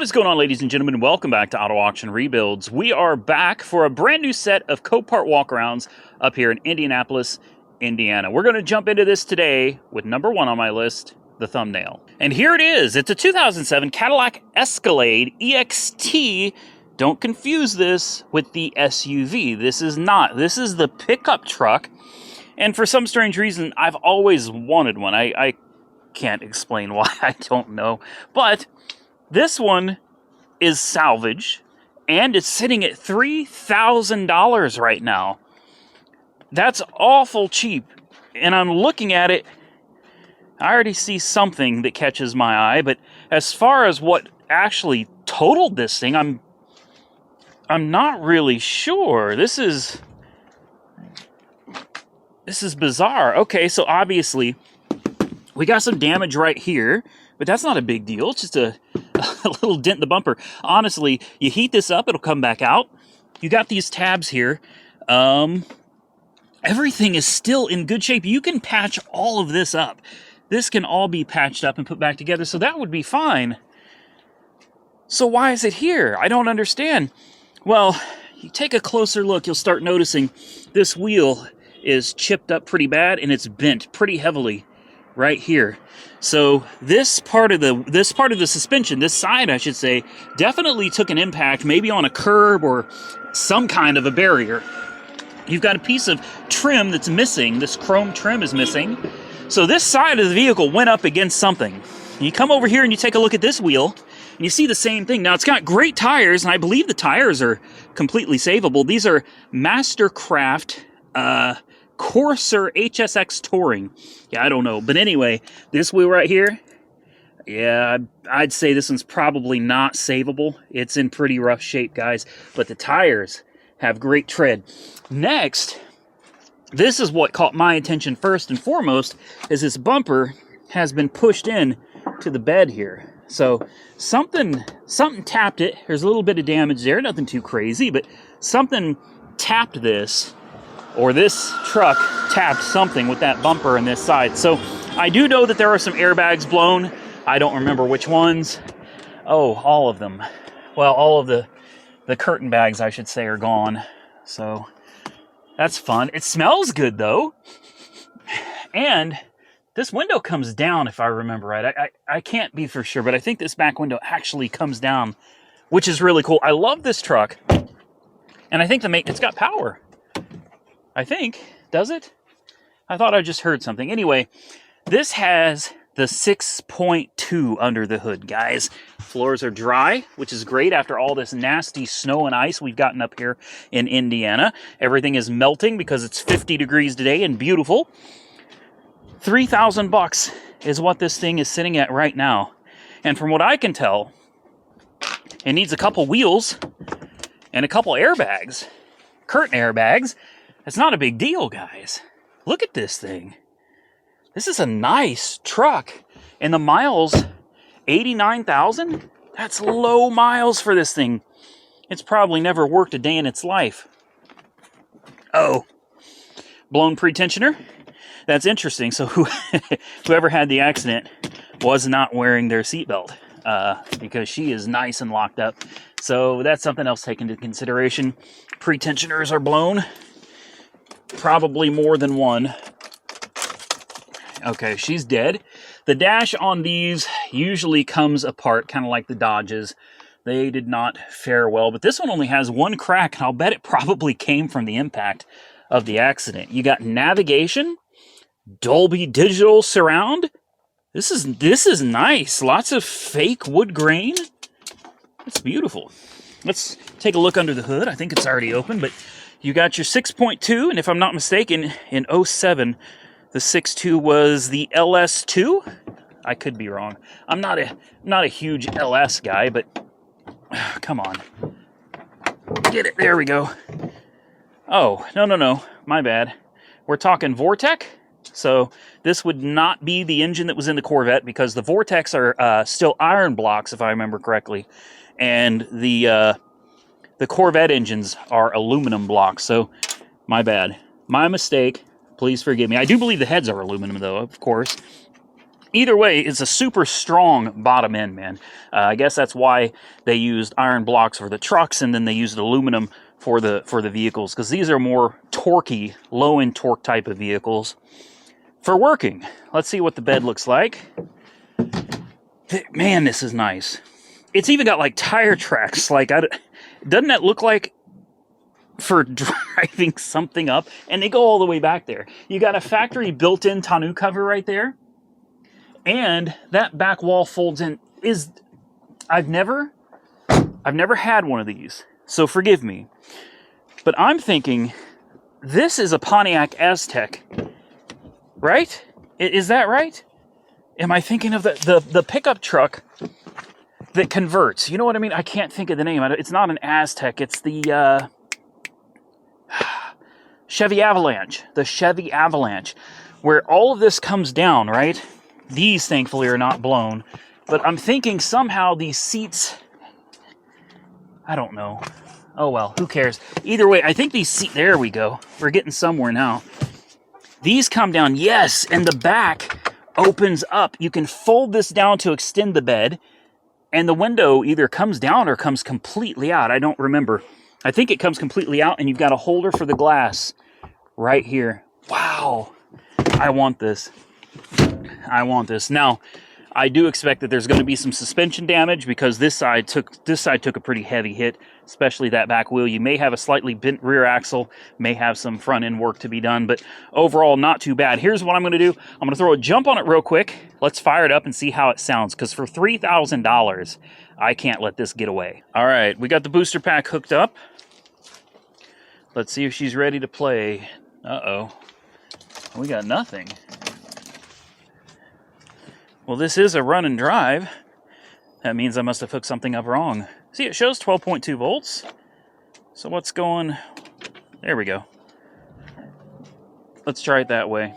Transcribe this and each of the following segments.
What is going on, ladies and gentlemen? Welcome back to Auto Auction Rebuilds. We are back for a brand new set of Copart walkarounds up here in Indianapolis, Indiana. We're going to jump into this today with number one on my list, the thumbnail. And here it is. It's a 2007 Cadillac Escalade EXT. Don't confuse this with the SUV. This is not. This is the pickup truck. And for some strange reason, I've always wanted one. I can't explain why. I don't know. But this one is salvage, and it's sitting at $3,000 right now. That's awful cheap. And I'm looking at it, I already see something that catches my eye, but as far as what actually totaled this thing, I'm not really sure. This is bizarre. Okay, so obviously we got some damage right here, but that's not a big deal. It's just a little dent in the bumper. Honestly, you heat this up, it'll come back out. You got these tabs here. Everything is still in good shape. You can patch all of this up. This can all be patched up and put back together, so that would be fine. So why is it here? I don't understand. Well, you take a closer look, you'll start noticing this wheel is chipped up pretty bad, and it's bent pretty heavily right here. So this part of the suspension, this side I should say, definitely took an impact, maybe on a curb or some kind of a barrier. You've got a piece of trim that's missing. This chrome trim is missing. So this side of the vehicle went up against something. You come over here and you take a look at this wheel, and you see the same thing. Now, it's got great tires, and I believe the tires are completely savable. These are Mastercraft Corsair HSX Touring. Yeah, I don't know. But anyway, this wheel right here, yeah, I'd say this one's probably not savable. It's in pretty rough shape, guys. But the tires have great tread. Next, this is what caught my attention first and foremost, is this bumper has been pushed in to the bed here. So something tapped it. There's a little bit of damage there, nothing too crazy, but something tapped this, or this truck tapped something with that bumper on this side. So I do know that there are some airbags blown. I don't remember which ones. Oh, all of them. Well, all of the curtain bags, I should say, are gone. So that's fun. It smells good, though. And this window comes down, if I remember right. I can't be for sure, but I think this back window actually comes down, which is really cool. I love this truck. And I think it's got power. I think. Does it? I thought I just heard something. Anyway, this has the 6.2 under the hood, guys. Floors are dry, which is great after all this nasty snow and ice we've gotten up here in Indiana. Everything is melting because it's 50 degrees today and beautiful. $3,000 is what this thing is sitting at right now. And from what I can tell, it needs a couple wheels and a couple airbags, curtain airbags. It's not a big deal, guys. Look at this thing. This is a nice truck. And the miles, 89,000? That's low miles for this thing. It's probably never worked a day in its life. Oh, blown pretensioner? That's interesting. So whoever had the accident was not wearing their seatbelt because she is nice and locked up. So that's something else taken into consideration. Pretensioners are blown. Probably more than one. Okay, she's dead. The dash on these usually comes apart, kind of like the Dodges. They did not fare well, but this one only has one crack, and I'll bet it probably came from the impact of the accident. You got navigation, Dolby Digital Surround. This is nice. Lots of fake wood grain. It's beautiful. Let's take a look under the hood. I think it's already open, but you got your 6.2, and if I'm not mistaken, in 07, the 6.2 was the LS2. I could be wrong. I'm not a huge LS guy, but come on. Get it. There we go. Oh, no. My bad. We're talking Vortec. So this would not be the engine that was in the Corvette, because the Vortecs are still iron blocks, if I remember correctly. And the Corvette engines are aluminum blocks. So my bad. My mistake. Please forgive me. I do believe the heads are aluminum, though, of course. Either way, it's a super strong bottom end, man. I guess that's why they used iron blocks for the trucks, and then they used aluminum for the vehicles, because these are more torquey, low-end torque type of vehicles for working. Let's see what the bed looks like. Man, this is nice. It's even got like tire tracks. Like, doesn't that look like for driving something up? And they go all the way back there. You got a factory built-in tonneau cover right there. And that back wall folds in. I've never had one of these, so forgive me. But I'm thinking this is a Pontiac Aztek, right? Is that right? Am I thinking of the pickup truck that converts? You know what I mean? I can't think of the name. It's not an Aztek. It's the Chevy Avalanche. The Chevy Avalanche, where all of this comes down, right? These, thankfully, are not blown. But I'm thinking somehow these seats... I don't know. Oh, well, who cares? Either way, I think these seats... There we go. We're getting somewhere now. These come down, yes, and the back opens up. You can fold this down to extend the bed, and the window either comes down or comes completely out. I don't remember. I think it comes completely out, and you've got a holder for the glass right here. Wow. I want this. I want this. Now, I do expect that there's going to be some suspension damage because this side took a pretty heavy hit, especially that back wheel. You may have a slightly bent rear axle, may have some front end work to be done, but overall not too bad. Here's what I'm going to do. I'm going to throw a jump on it real quick. Let's fire it up and see how it sounds, because for $3,000, I can't let this get away. All right, we got the booster pack hooked up. Let's see if she's ready to play. Uh-oh. We got nothing. Well, this is a run and drive. That means I must have hooked something up wrong. See, it shows 12.2 volts. So what's going... There we go. Let's try it that way.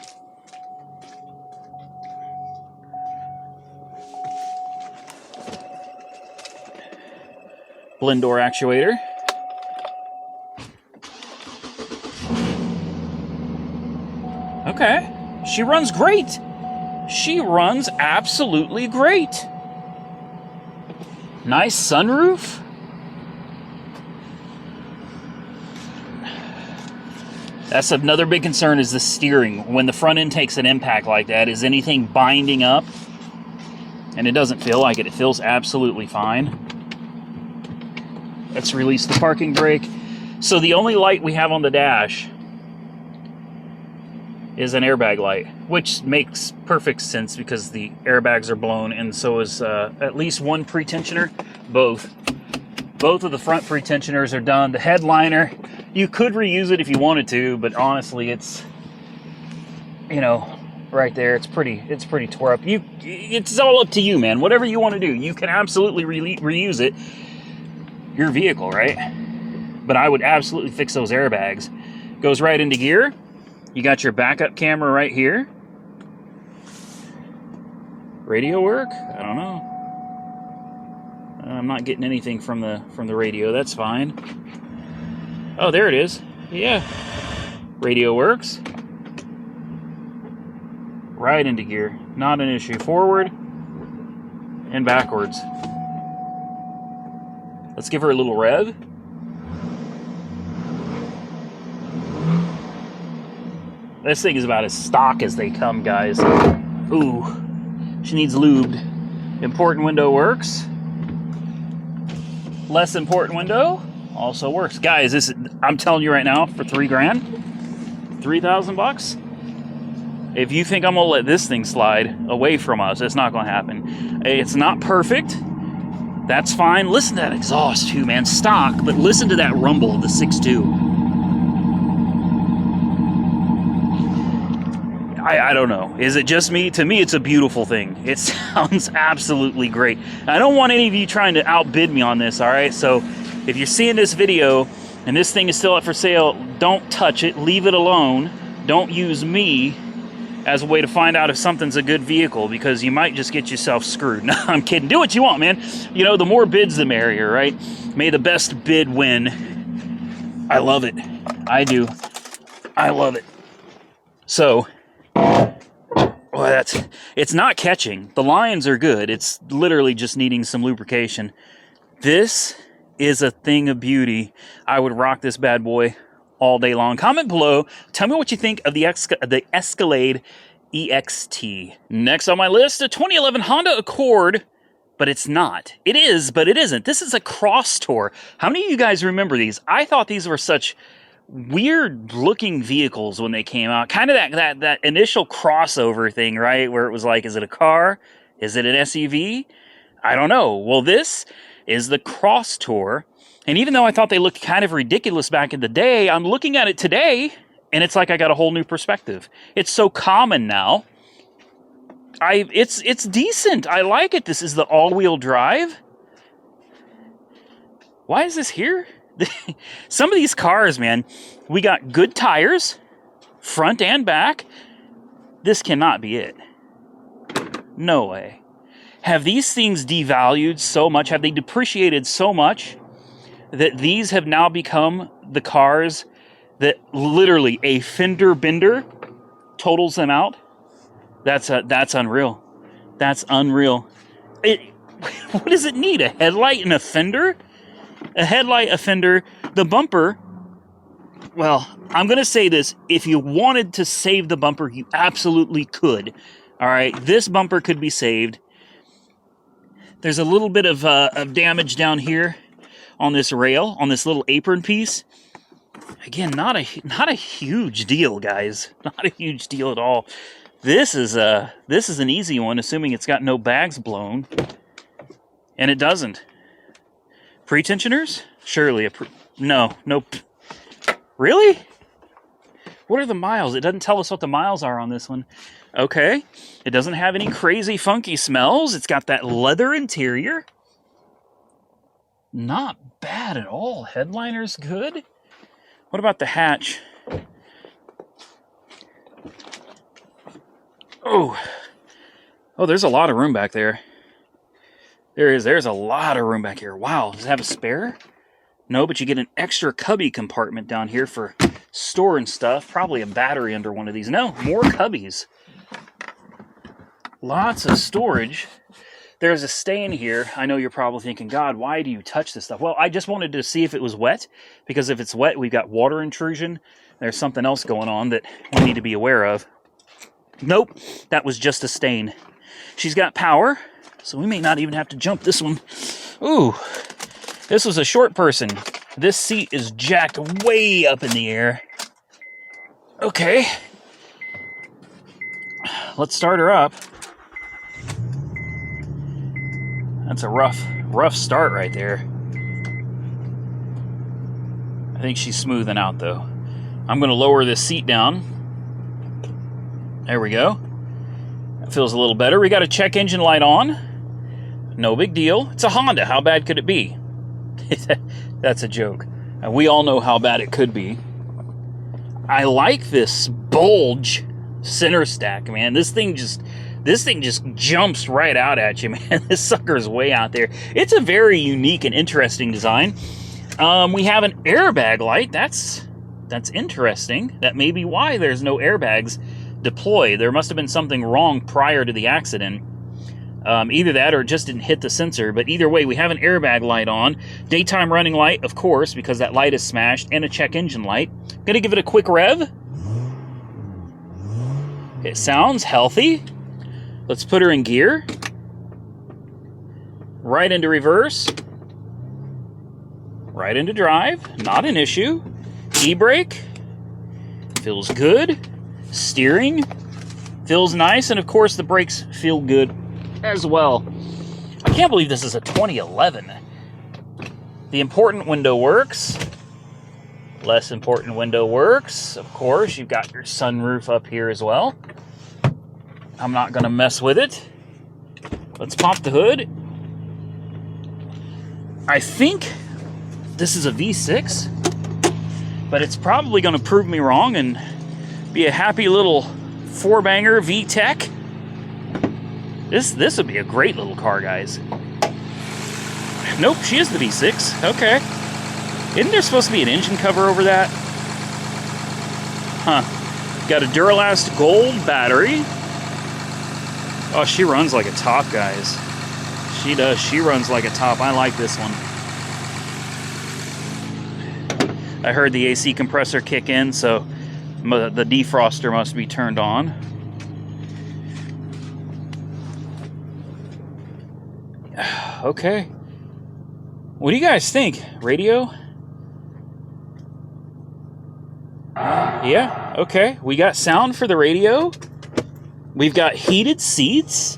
Blend door actuator. Okay. She runs great. She runs absolutely great. Nice sunroof. That's another big concern, is the steering. When the front end takes an impact like that, is anything binding up? And it doesn't feel like it. It feels absolutely fine. Let's release the parking brake. So the only light we have on the dash is an airbag light, which makes perfect sense because the airbags are blown, and so is at least one pretensioner. Both of the front pretensioners are done. The headliner, you could reuse it if you wanted to, but honestly, it's, you know, right there, it's pretty tore up. It's all up to you, man. Whatever you want to do, you can absolutely reuse it. Your vehicle, right? But I would absolutely fix those airbags. Goes right into gear. You got your backup camera right here. Radio work? I don't know. I'm not getting anything from the radio. That's fine. Oh, there it is. Yeah. Radio works. Right into gear. Not an issue. Forward and backwards. Let's give her a little rev. This thing is about as stock as they come, guys. Ooh, she needs lubed. Important window works. Less important window also works. Guys, this I'm telling you right now, for $3,000, 3,000 bucks. If you think I'm gonna let this thing slide away from us, it's not gonna happen. It's not perfect. That's fine. Listen to that exhaust too, man. Stock, but listen to that rumble of the 6.2. I don't know. Is it just me? To me, it's a beautiful thing. It sounds absolutely great. I don't want any of you trying to outbid me on this, all right? So if you're seeing this video and this thing is still up for sale, don't touch it. Leave it alone. Don't use me as a way to find out if something's a good vehicle, because you might just get yourself screwed. No, I'm kidding. Do what you want, man. You know, the more bids, the merrier, right? May the best bid win. I love it. I do. I love it. So... it's not catching. The lines are good. It's literally just needing some lubrication. This is a thing of beauty. I would rock this bad boy all day long. Comment below. Tell me what you think of the Escalade EXT. Next on my list, a 2011 Honda Accord, but it's not. It is, but it isn't. This is a Crosstour. How many of you guys remember these? I thought these were such weird looking vehicles when they came out. Kind of that initial crossover thing, right? Where it was like, is it a car? Is it an SUV? I don't know. Well, this is the Crosstour. And even though I thought they looked kind of ridiculous back in the day, I'm looking at it today and it's like I got a whole new perspective. It's so common now. It's decent. I like it. This is the all-wheel drive. Why is this here? Some of these cars, man, we got good tires, front and back. This cannot be it. No way. Have these things devalued so much? Have they depreciated so much that these have now become the cars that literally a fender bender totals them out? That's unreal. That's unreal. What does it need? A headlight and a fender? A headlight, a fender, the bumper. Well, I'm going to say this. If you wanted to save the bumper, you absolutely could. All right, this bumper could be saved. There's a little bit of damage down here on this rail, on this little apron piece. Again, not a huge deal, guys. Not a huge deal at all. This is an easy one, assuming it's got no bags blown, and it doesn't. Pretensioners? Surely no. Really? What are the miles? It doesn't tell us what the miles are on this one. Okay. It doesn't have any crazy funky smells. It's got that leather interior. Not bad at all. Headliner's good. What about the hatch? Oh, there's a lot of room back there. There's a lot of room back here. Wow, does it have a spare? No, but you get an extra cubby compartment down here for storing stuff. Probably a battery under one of these. No, more cubbies. Lots of storage. There's a stain here. I know you're probably thinking, God, why do you touch this stuff? Well, I just wanted to see if it was wet, because if it's wet, we've got water intrusion. There's something else going on that we need to be aware of. Nope, that was just a stain. She's got power, so we may not even have to jump this one. Ooh, this was a short person. This seat is jacked way up in the air. Okay. Let's start her up. That's a rough start right there. I think she's smoothing out, though. I'm going to lower this seat down. There we go. That feels a little better. We got a check engine light on. No big deal. It's a Honda. How bad could it be? That's a joke. We all know how bad it could be. I like this bulge center stack, man. This thing just jumps right out at you, man. This sucker's way out there. It's a very unique and interesting design. We have an airbag light. That's interesting. That may be why there's no airbags deployed. There must have been something wrong prior to the accident. Either that or it just didn't hit the sensor. But either way, we have an airbag light on. Daytime running light, of course, because that light is smashed. And a check engine light. Gonna give it a quick rev. It sounds healthy. Let's put her in gear. Right into reverse. Right into drive. Not an issue. E-brake. Feels good. Steering. Feels nice. And of course the brakes feel good as well. I can't believe this is a 2011. The important window works. Less important window works. Of course, you've got your sunroof up here as well. I'm not going to mess with it. Let's pop the hood. I think this is a V6, but it's probably going to prove me wrong and be a happy little four-banger V-Tech. This would be a great little car, guys. Nope, she is the V6. Okay. Isn't there supposed to be an engine cover over that? Huh. Got a Duralast gold battery. Oh, she runs like a top, guys. She does. She runs like a top. I like this one. I heard the AC compressor kick in, so the defroster must be turned on. Okay. What do you guys think? Radio? Yeah, okay. We got sound for the radio. We've got heated seats.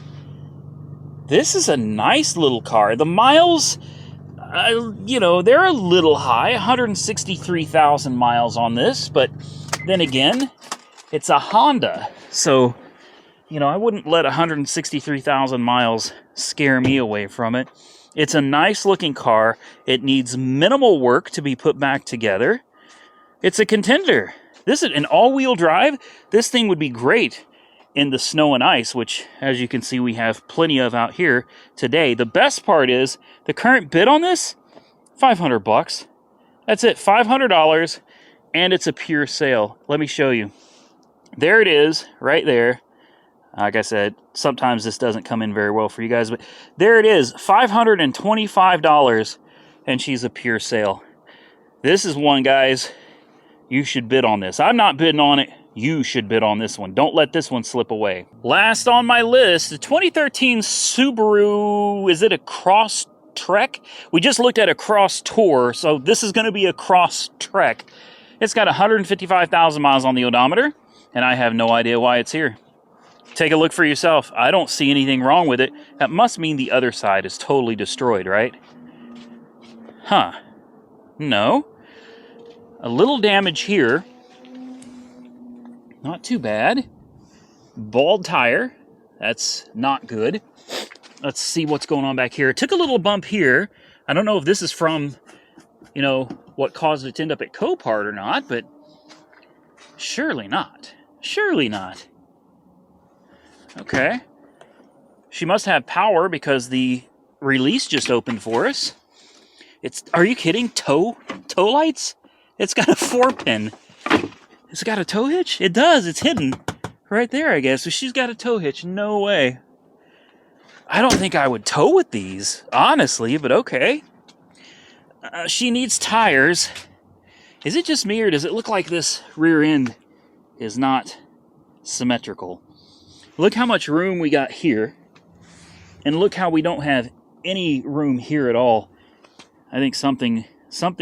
This is a nice little car. The miles, you know, they're a little high. 163,000 miles on this. But then again, it's a Honda. So, you know, I wouldn't let 163,000 miles scare me away from it. It's a nice looking car. It needs minimal work to be put back together. It's a contender. This is an all-wheel drive. This thing would be great in the snow and ice, which, as you can see, we have plenty of out here today. The best part is the current bid on this, $500. That's it, $500, and it's a pure sale. Let me show you. There it is, right there. Like I said, sometimes this doesn't come in very well for you guys, but there it is, $525, and she's a pure sale. This is one, guys, you should bid on this. I'm not bidding on it. You should bid on this one. Don't let this one slip away. Last on my list, the 2013 Subaru, is it a Crosstrek? We just looked at a Crosstour, so this is going to be a Crosstrek. It's got 155,000 miles on the odometer, and I have no idea why it's here. Take a look for yourself. I don't see anything wrong with it. That must mean the other side is totally destroyed, right? Huh. No. A little damage here. Not too bad. Bald tire. That's not good. Let's see what's going on back here. It took a little bump here. I don't know if this is from, you know, what caused it to end up at Copart or not, but surely not. Surely not. Okay. She must have power because the release just opened for us. Are you kidding? Tow lights? It's got a 4-pin. It's got a tow hitch? It does. It's hidden right there, I guess. So she's got a tow hitch. No way. I don't think I would tow with these, honestly, but okay. She needs tires. Is it just me, or does it look like this rear end is not symmetrical? Look how much room we got here, and look how we don't have any room here at all. I think something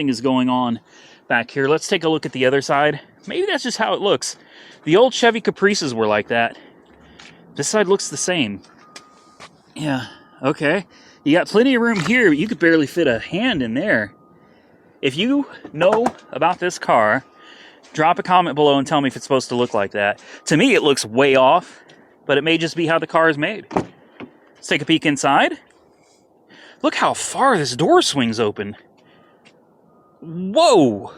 is going on back here. Let's take a look at the other side. Maybe that's just how it looks. The old Chevy Caprices were like that. This side looks the same. Yeah, okay. You got plenty of room here, but you could barely fit a hand in there. If you know about this car, drop a comment below and tell me if it's supposed to look like that. To me, it looks way off, but it may just be how the car is made. Let's take a peek inside. Look how far this door swings open. Whoa!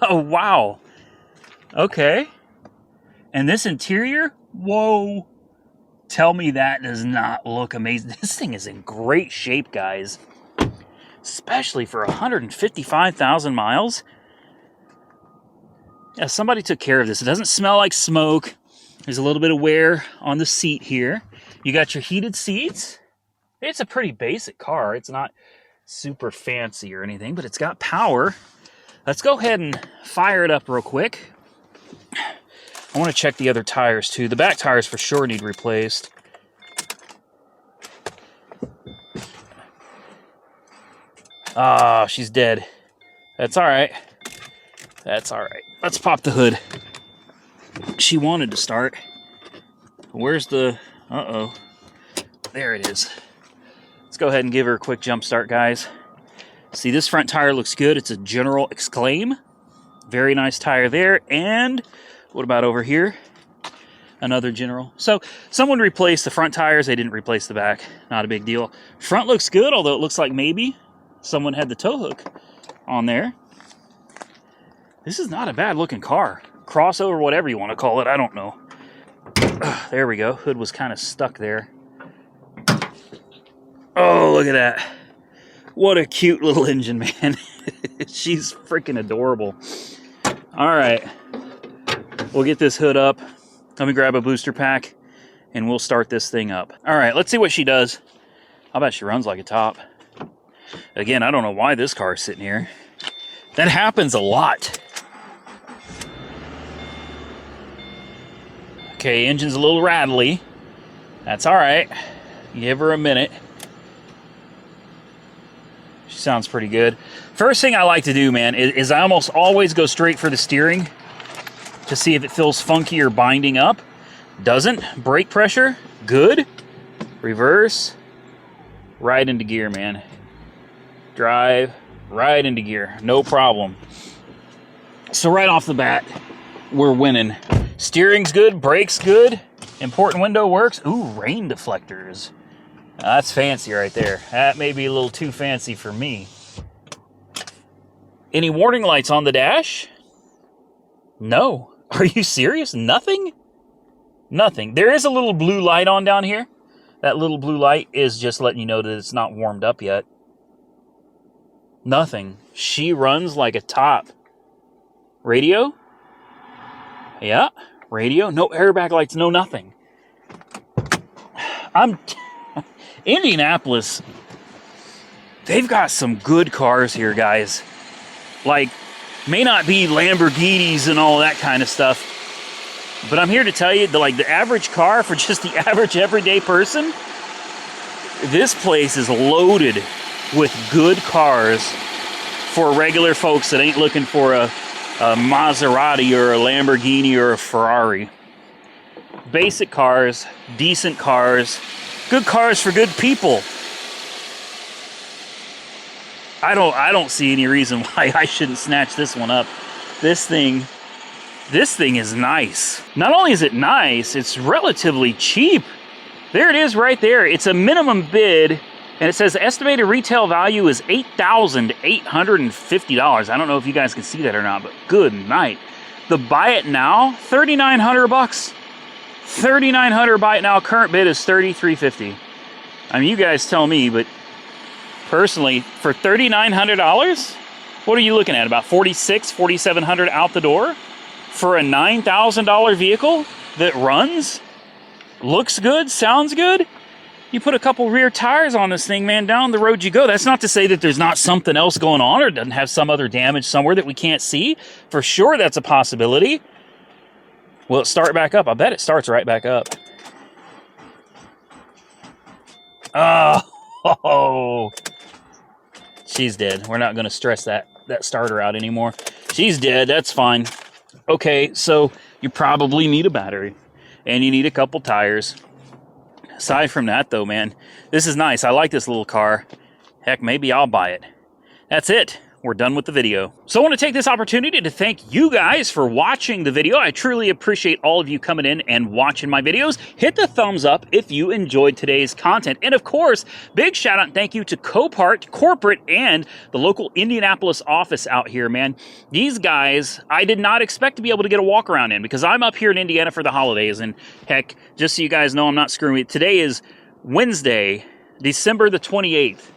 Oh, wow. Okay. And this interior? Whoa. Tell me that does not look amazing. This thing is in great shape, guys. Especially for 155,000 miles. Yeah, somebody took care of this. It doesn't smell like smoke. There's a little bit of wear on the seat here. You got your heated seats. It's a pretty basic car. It's not super fancy or anything, but it's got power. Let's go ahead and fire it up real quick. I want to check the other tires too. The back tires for sure need replaced. Ah, she's dead. That's all right. That's all right. Let's pop the hood. She wanted to start. Where's the... Uh-oh. There it is. Let's go ahead and give her a quick jump start, guys. See, this front tire looks good. It's a General Exclaim. Very nice tire there. And what about over here? Another General. So someone replaced the front tires. They didn't replace the back. Not a big deal. Front looks good, although it looks like maybe someone had the tow hook on there. This is not a bad looking car. Crossover, whatever you want to call it. I don't know. There we go. Hood was kind of stuck there. Oh, look at that. What a cute little engine, man. She's freaking adorable. All right. We'll get this hood up. Let me grab a booster pack, and we'll start this thing up. All right, let's see what she does. I bet she runs like a top. Again, I don't know why this car is sitting here. That happens a lot. Okay, engine's a little rattly. That's all right. Give her a minute. She sounds pretty good. First thing I like to do, man, is I almost always go straight for the steering to see if it feels funky or binding up. Doesn't. Brake pressure, good. Reverse, right into gear, man. Drive, right into gear, no problem. So right off the bat, we're winning. Steering's good, brakes good, important window works. Ooh, rain deflectors. That's fancy right there. That may be a little too fancy for me. Any warning lights on the dash? No. Are you serious? Nothing? Nothing. There is a little blue light on down here. That little blue light is just letting you know that it's not warmed up yet. Nothing. She runs like a top. Radio? Yeah. Radio. No airbag lights. No nothing. Indianapolis, they've got some good cars here, guys. Like, may not be Lamborghinis and all that kind of stuff, but I'm here to tell you that, like, the average car for just the average everyday person, this place is loaded with good cars for regular folks that ain't looking for a Maserati or a Lamborghini or a Ferrari. Basic cars, decent cars, good cars for good people. I don't see any reason why I shouldn't snatch this one up. This thing is nice. Not only is it nice, it's relatively cheap. There it is right there. It's a minimum bid, and it says the estimated retail value is $8,850. I don't know if you guys can see that or not, but good night. The buy it now, $3,900. $3,900 buy it now. Current bid is $3,350. I mean, you guys tell me, but personally, for $3,900, what are you looking at? About $4,600, $4,700 out the door for a $9,000 vehicle that runs, looks good, sounds good. You put a couple rear tires on this thing, man, down the road you go. That's not to say that there's not something else going on or doesn't have some other damage somewhere that we can't see. For sure, that's a possibility. Will it start back up? I bet it starts right back up. Oh, she's dead. We're not going to stress that starter out anymore. She's dead. That's fine. Okay, so you probably need a battery, and you need a couple tires. Aside from that, though, man, this is nice. I like this little car. Heck, maybe I'll buy it. That's it. We're done with the video. So I want to take this opportunity to thank you guys for watching the video. I truly appreciate all of you coming in and watching my videos. Hit the thumbs up if you enjoyed today's content. And of course, big shout out and thank you to Copart Corporate and the local Indianapolis office out here, man. These guys, I did not expect to be able to get a walk around in because I'm up here in Indiana for the holidays. And heck, just so you guys know, I'm not screwing it. Today is Wednesday, December the 28th.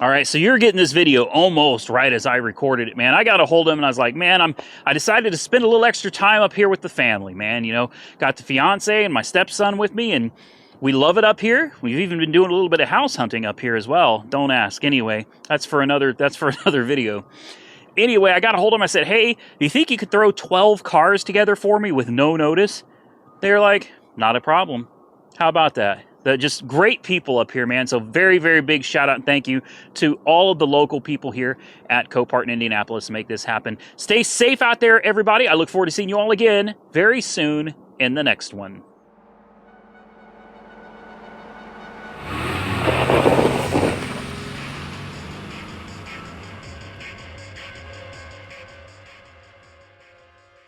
All right, so you're getting this video almost right as I recorded it, man. I got a hold of him, and I was like, man, I decided to spend a little extra time up here with the family, man. You know, got the fiance and my stepson with me, and we love it up here. We've even been doing a little bit of house hunting up here as well. Don't ask. Anyway, that's for another video. Anyway, I got a hold of him. I said, hey, do you think you could throw 12 cars together for me with no notice? They're like, not a problem. How about that? They're just great people up here, man. So very, very big shout out and thank you to all of the local people here at Copart in Indianapolis to make this happen. Stay safe out there, everybody. I look forward to seeing you all again very soon in the next one.